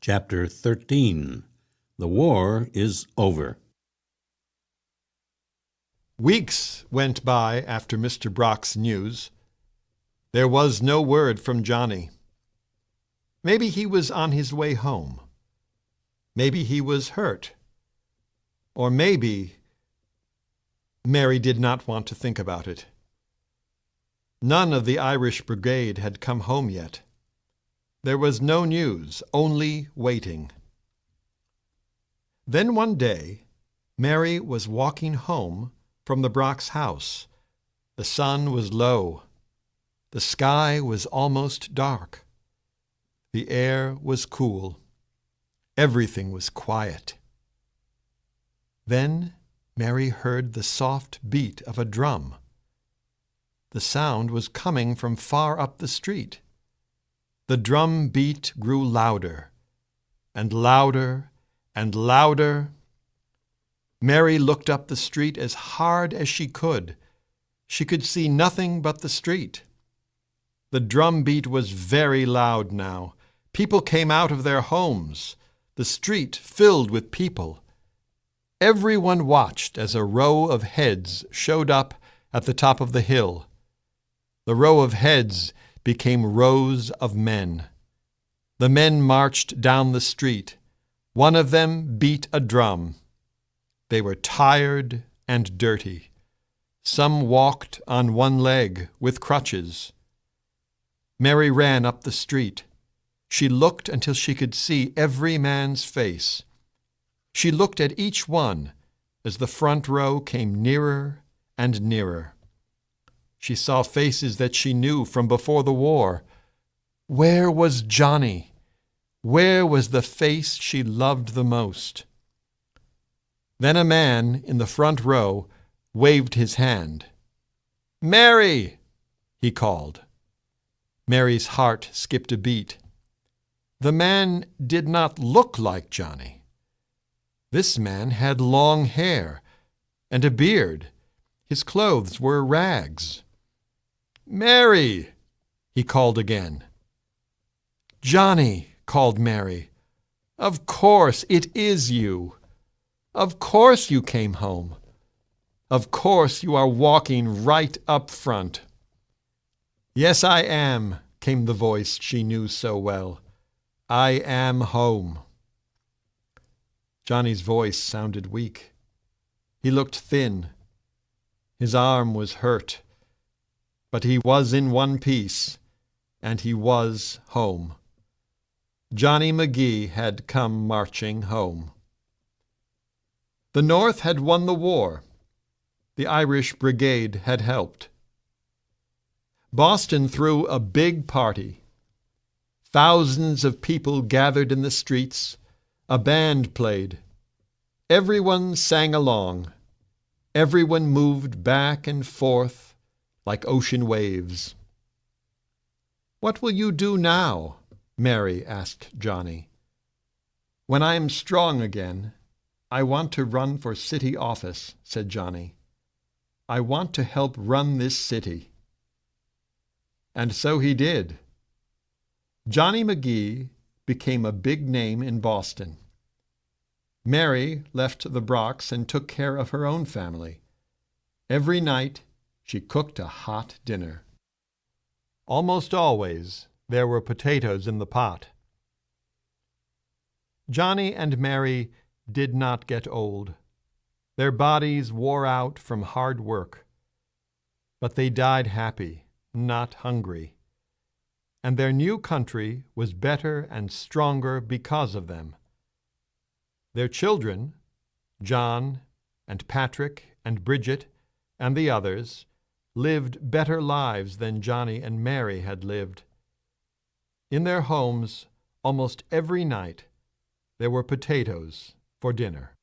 Chapter 13. The War is Over. Weeks went by after Mr. Brock's news. There was no word from Johnny. Maybe he was on his way home. Maybe he was hurt. Or maybe Mary did not want to think about it. None of the Irish Brigade had come home yet. There was no news, only waiting. Then one day, Mary was walking home from the Brocks' house. The sun was low. The sky was almost dark. The air was cool. Everything was quiet. Then Mary heard the soft beat of a drum. The sound was coming from far up the street. The drum beat grew louder, and louder, and louder. Mary looked up the street as hard as she could. She could see nothing but the street. The drum beat was very loud now. People came out of their homes. The street filled with people. Everyone watched as a row of heads showed up at the top of the hill. The row of heads became rows of men. The men marched down the street. One of them beat a drum. They were tired and dirty. Some walked on one leg with crutches. Mary ran up the street. She looked until she could see every man's face. She looked at each one as the front row came nearer and nearer. She saw faces that she knew from before the war. Where was Johnny? Where was the face she loved the most? Then a man in the front row waved his hand. "Mary!" he called. Mary's heart skipped a beat. The man did not look like Johnny. This man had long hair and a beard. His clothes were rags. "Mary!" he called again. "Johnny!" called Mary. "Of course it is you. Of course you came home. Of course you are walking right up front." "Yes, I am," came the voice she knew so well. "I am home." Johnny's voice sounded weak. He looked thin. His arm was hurt. But he was in one piece, and he was home. Johnny McGee had come marching home. The North had won the war. The Irish Brigade had helped. Boston threw a big party. Thousands of people gathered in the streets. A band played. Everyone sang along. Everyone moved back and forth like ocean waves. "What will you do now?" Mary asked Johnny. "When I am strong again, I want to run for city office," said Johnny. "I want to help run this city." And so he did. Johnny McGee became a big name in Boston. Mary left the Brocks and took care of her own family. Every night she cooked a hot dinner. Almost always there were potatoes in the pot. Johnny and Mary did not get old. Their bodies wore out from hard work. But they died happy, not hungry. And their new country was better and stronger because of them. Their children, John and Patrick and Bridget and the others, lived better lives than Johnny and Mary had lived. In their homes, almost every night, there were potatoes for dinner.